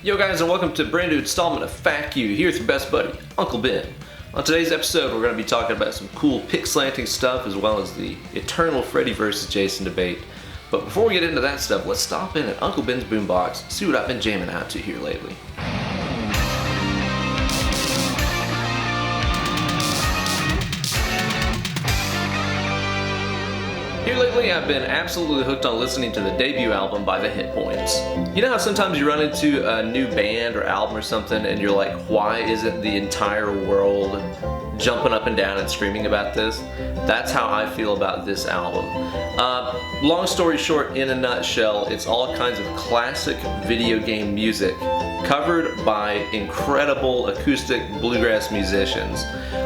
Yo guys, and welcome to a brand new installment of Fact You, here with your best buddy, Uncle Ben. On today's episode, we're going to be talking about some cool pick-slanting stuff as well as the eternal Freddy versus Jason debate. But before we get into that stuff, let's stop in at Uncle Ben's boombox, see what I've been jamming out to here lately. Here lately, I've been absolutely hooked on listening to the debut album by the Hit Points. You know how sometimes you run into a new band or album or something and you're like, why isn't the entire world jumping up and down and screaming about this? That's how I feel about this album. Long story short, in a nutshell, it's all kinds of classic video game music covered by incredible acoustic bluegrass musicians.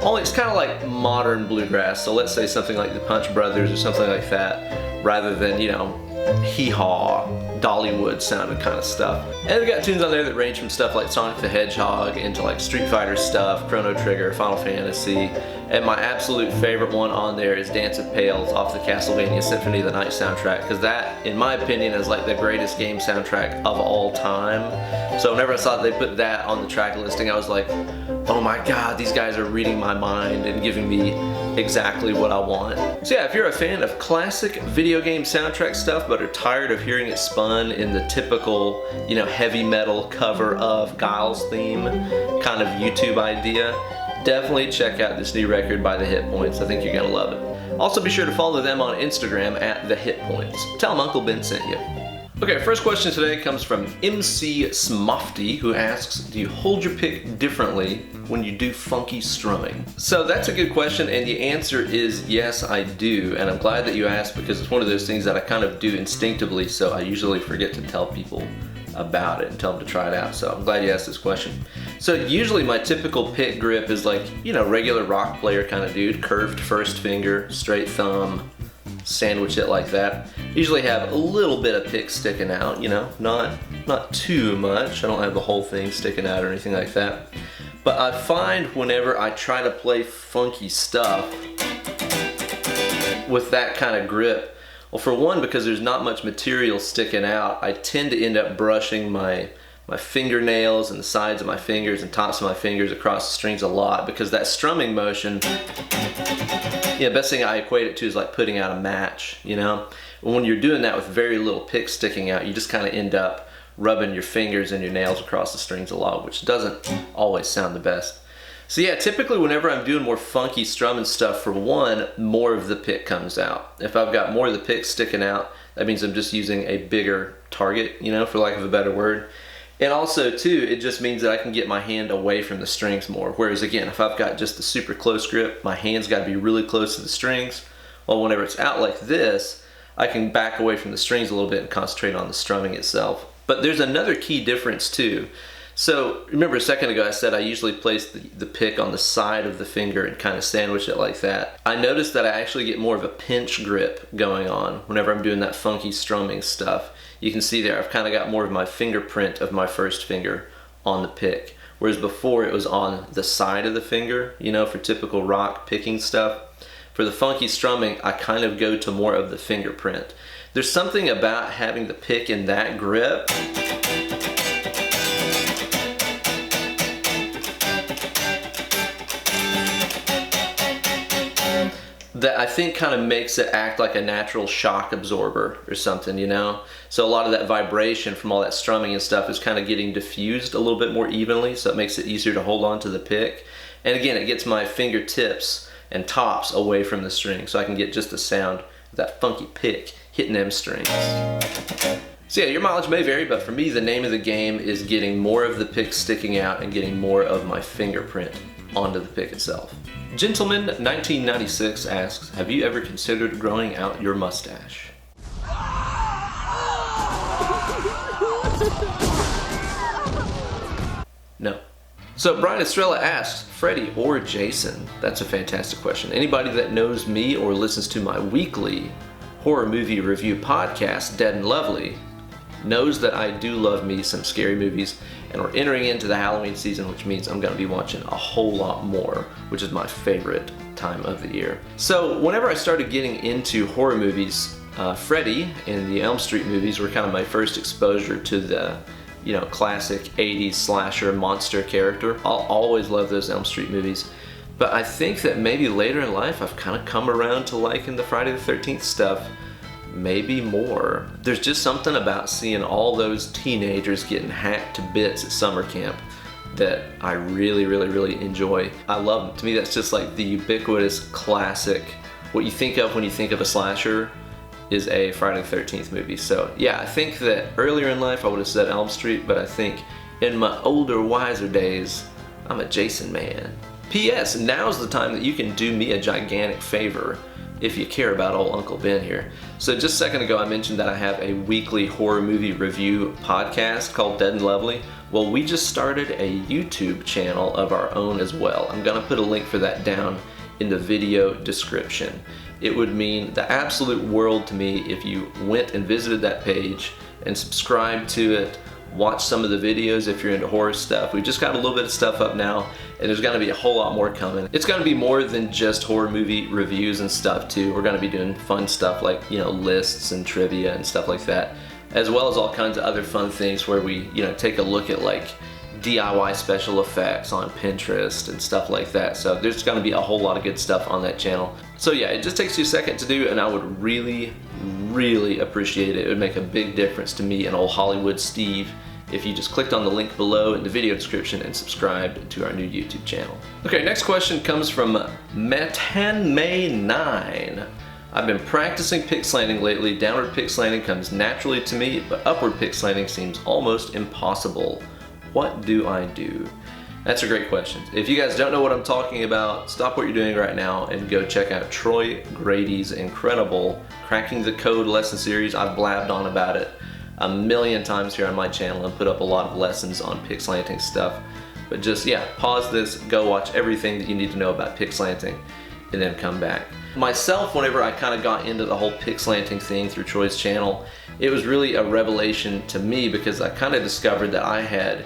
Only it's kind of like modern bluegrass, so let's say something like the Punch Brothers or something like that, rather than, you know, hee-haw, Dollywood sounding kind of stuff. And we've got tunes on there that range from stuff like Sonic the Hedgehog into like Street Fighter stuff, Chrono Trigger, Final Fantasy, and my absolute favorite one on there is Dance of Pails off the Castlevania Symphony of the Night soundtrack, because that, in my opinion, is like the greatest game soundtrack of all time. So whenever I saw they put that on the track listing, I was like, oh my god, these guys are reading my mind and giving me exactly what I want. So yeah, if you're a fan of classic video game soundtrack stuff but are tired of hearing it spun in the typical, you know, heavy metal cover of Guile's theme kind of YouTube idea, definitely check out this new record by the Hit Points. I think you're gonna love it. Also be sure to follow them on Instagram at the Hit Points. Tell them Uncle Ben sent you. Okay, first question today comes from MC Smofty, who asks, do you hold your pick differently when you do funky strumming? So that's a good question, and the answer is yes, I do. And I'm glad that you asked, because it's one of those things that I kind of do instinctively, so I usually forget to tell people about it and tell them to try it out. So I'm glad you asked this question. So usually my typical pick grip is like, you know, regular rock player kind of dude, curved first finger, straight thumb, sandwich it like that. Usually have a little bit of pick sticking out, you know, not too much. I don't have the whole thing sticking out or anything like that. But I find whenever I try to play funky stuff with that kind of grip, well, for one, because there's not much material sticking out, I tend to end up brushing my fingernails and the sides of my fingers and tops of my fingers across the strings a lot, because that strumming motion, yeah, best thing I equate it to is like putting out a match, you know? When you're doing that with very little pick sticking out, you just kind of end up rubbing your fingers and your nails across the strings a lot, which doesn't always sound the best. So yeah, typically whenever I'm doing more funky strumming stuff, for one, more of the pick comes out. If I've got more of the pick sticking out, that means I'm just using a bigger target, you know, for lack of a better word. And also too, it just means that I can get my hand away from the strings more. Whereas again, if I've got just a super close grip, my hand's got to be really close to the strings. Well, whenever it's out like this, I can back away from the strings a little bit and concentrate on the strumming itself. But there's another key difference too. So remember a second ago I said I usually place the pick on the side of the finger and kind of sandwich it like that. I noticed that I actually get more of a pinch grip going on whenever I'm doing that funky strumming stuff. You can see there I've kind of got more of my fingerprint of my first finger on the pick. Whereas before it was on the side of the finger, you know, for typical rock picking stuff. For the funky strumming, I kind of go to more of the fingerprint. There's something about having the pick in that grip that I think kind of makes it act like a natural shock absorber or something, you know? So a lot of that vibration from all that strumming and stuff is kind of getting diffused a little bit more evenly, so it makes it easier to hold on to the pick. And again, it gets my fingertips and tops away from the string, so I can get just the sound of that funky pick hitting them strings. So yeah, your mileage may vary, but for me, the name of the game is getting more of the pick sticking out and getting more of my fingerprint onto the pick itself. Gentleman 1996 asks, have you ever considered growing out your mustache? No. So Brian Estrella asks, Freddy or Jason? That's a fantastic question. Anybody that knows me or listens to my weekly horror movie review podcast, Dead and Lovely, knows that I do love me some scary movies, and we're entering into the Halloween season, which means I'm going to be watching a whole lot more, which is my favorite time of the year. So whenever I started getting into horror movies, Freddy and the Elm Street movies were kind of my first exposure to the, you know, classic 80s slasher monster character. I'll always love those Elm Street movies. But I think that maybe later in life I've kind of come around to liking the Friday the 13th stuff maybe more. There's just something about seeing all those teenagers getting hacked to bits at summer camp that I really, really, really enjoy. I love them. To me, that's just like the ubiquitous classic. What you think of when you think of a slasher is a Friday the 13th movie. So yeah, I think that earlier in life I would have said Elm Street, but I think in my older, wiser days, I'm a Jason man. P.S. Now's the time that you can do me a gigantic favor if you care about old Uncle Ben here. So just a second ago I mentioned that I have a weekly horror movie review podcast called Dead and Lovely. Well, we just started a YouTube channel of our own as well. I'm gonna put a link for that down in the video description. It would mean the absolute world to me if you went and visited that page and subscribed to it, watch some of the videos if you're into horror stuff. We've just got a little bit of stuff up now, and there's gonna be a whole lot more coming. It's gonna be more than just horror movie reviews and stuff too. We're gonna be doing fun stuff like, you know, lists and trivia and stuff like that, as well as all kinds of other fun things where we, you know, take a look at like DIY special effects on Pinterest and stuff like that. So there's gonna be a whole lot of good stuff on that channel. So yeah, it just takes you a second to do, and I would really, really appreciate it. It would make a big difference to me and old Hollywood Steve if you just clicked on the link below in the video description and subscribed to our new YouTube channel. Okay, next question comes from Metanmay9. I've been practicing pickslanting lately. Downward pickslanting comes naturally to me, but upward pickslanting seems almost impossible. What do I do? That's a great question. If you guys don't know what I'm talking about, stop what you're doing right now and go check out Troy Grady's incredible Cracking the Code lesson series. I've blabbed on about it a million times here on my channel and put up a lot of lessons on pickslanting stuff. But just, yeah, pause this, go watch everything that you need to know about pickslanting, and then come back. Myself, whenever I kind of got into the whole pickslanting thing through Troy's channel, it was really a revelation to me because I kind of discovered that I had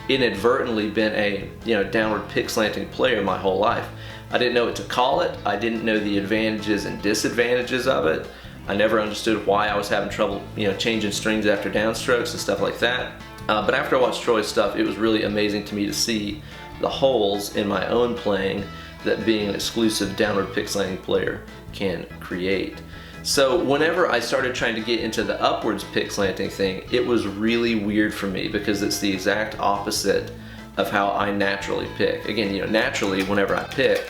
inadvertently been a, you know, downward pickslanting player my whole life. I didn't know what to call it. I didn't know the advantages and disadvantages of it. I never understood why I was having trouble, you know, changing strings after downstrokes and stuff like that. But after I watched Troy's stuff, it was really amazing to me to see the holes in my own playing that being an exclusive downward pickslanting player can create. So whenever I started trying to get into the upwards pickslanting thing, it was really weird for me because it's the exact opposite of how I naturally pick. Again, you know, naturally whenever I pick,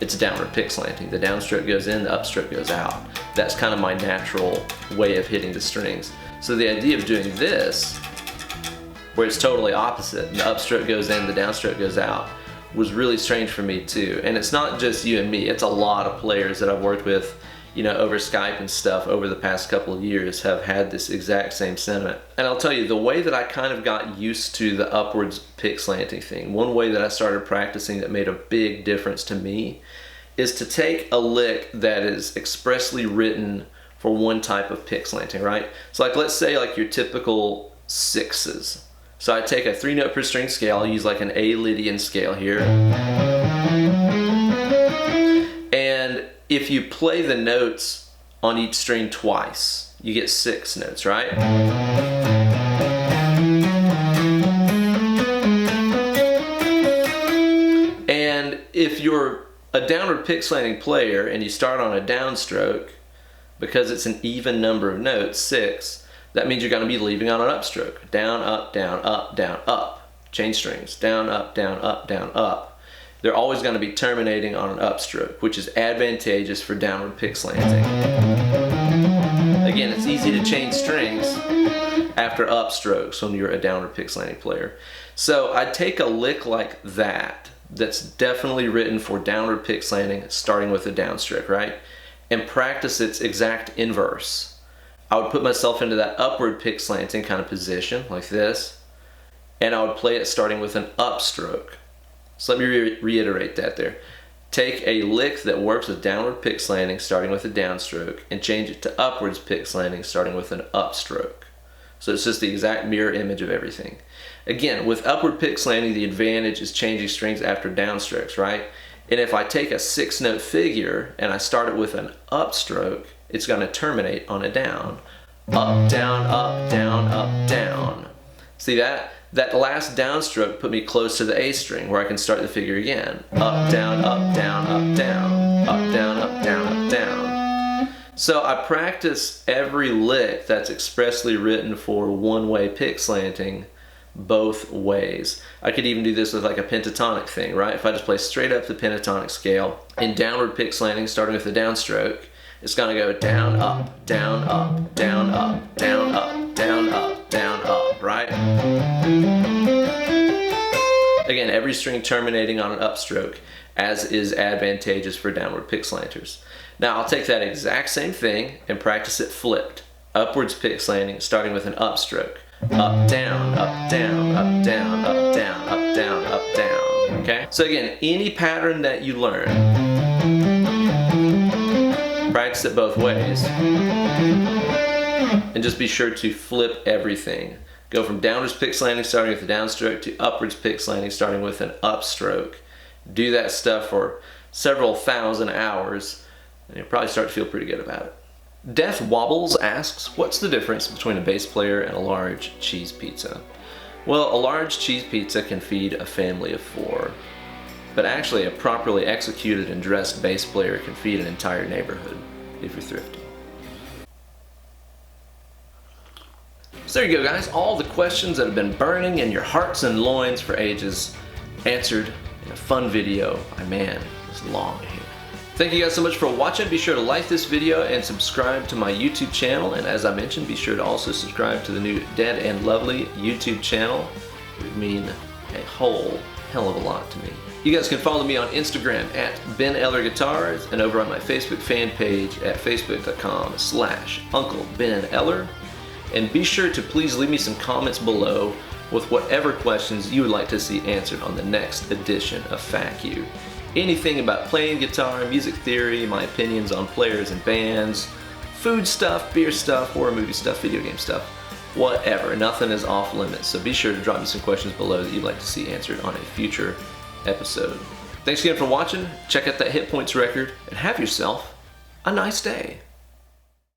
it's downward pickslanting. The downstroke goes in, the upstroke goes out. That's kind of my natural way of hitting the strings. So the idea of doing this, where it's totally opposite, and the upstroke goes in, the downstroke goes out, was really strange for me too. And it's not just you and me, it's a lot of players that I've worked with, you know, over Skype and stuff over the past couple of years have had this exact same sentiment. And I'll tell you, the way that I kind of got used to the upwards pickslanting thing, one way that I started practicing that made a big difference to me is to take a lick that is expressly written for one type of pickslanting, right? So like, let's say like your typical sixes. So I take a 3-note per string scale, I'll use like an A Lydian scale here. And if you play the notes on each string twice, you get 6 notes, right? And if you're a downward pickslanting player and you start on a downstroke, because it's an even number of notes, 6, that means you're going to be leaving on an upstroke. Down, up, down, up. Change strings. Down, up, down, up. They're always going to be terminating on an upstroke, which is advantageous for downward pickslanting. Again, it's easy to change strings after upstrokes when you're a downward pickslanting player. So I take a lick like that, that's definitely written for downward pickslanting, starting with a downstroke, right? And practice its exact inverse. I would put myself into that upward pickslanting kind of position, like this, and I would play it starting with an upstroke. So let me reiterate that there. Take a lick that works with downward pickslanting, starting with a downstroke, and change it to upwards pickslanting, starting with an upstroke. So it's just the exact mirror image of everything. Again, with upward pickslanting, the advantage is changing strings after downstrokes, right? And if I take a 6-note figure and I start it with an upstroke, it's going to terminate on a down. Up, down, up, down, up, down. See that? That last downstroke put me close to the A string where I can start the figure again. Up, down, up, down, up, down. Up, down, up, down, up, down. So I practice every lick that's expressly written for one-way pick slanting both ways. I could even do this with like a pentatonic thing, right? If I just play straight up the pentatonic scale in downward pick slanting starting with the downstroke, it's gonna go down, up, down, up, down, up, down, up, down, up, down, up, right? Again, every string terminating on an upstroke, as is advantageous for downward pick slanters. Now I'll take that exact same thing and practice it flipped. Upwards pick slanting starting with an upstroke. Up, down, up, down, up, down, up, down, up, down, up, down. Okay? So again, any pattern that you learn, practice it both ways. And just be sure to flip everything. Go from downwards pick slanting starting with a downstroke to upwards pick slanting starting with an upstroke. Do that stuff for several thousand hours and you'll probably start to feel pretty good about it. Death Wobbles asks, what's the difference between a bass player and a large cheese pizza? Well, a large cheese pizza can feed a family of 4. But actually, a properly executed and dressed bass player can feed an entire neighborhood, if you're thrifty. So there you go, guys. All the questions that have been burning in your hearts and loins for ages answered in a fun video. Man, it's long here. Thank you guys so much for watching. Be sure to like this video and subscribe to my YouTube channel. And as I mentioned, be sure to also subscribe to the new Dead and Lovely YouTube channel. It would mean a whole hell of a lot to me. You guys can follow me on Instagram at Ben Eller Guitars and over on my Facebook fan page at facebook.com/Uncle Ben Eller. And be sure to please leave me some comments below with whatever questions you would like to see answered on the next edition of FAQ. Anything about playing guitar, music theory, my opinions on players and bands, food stuff, beer stuff, horror movie stuff, video game stuff, whatever. Nothing is off limits. So be sure to drop me some questions below that you'd like to see answered on a future episode. Thanks again for watching. Check out that Hit Points record and have yourself a nice day.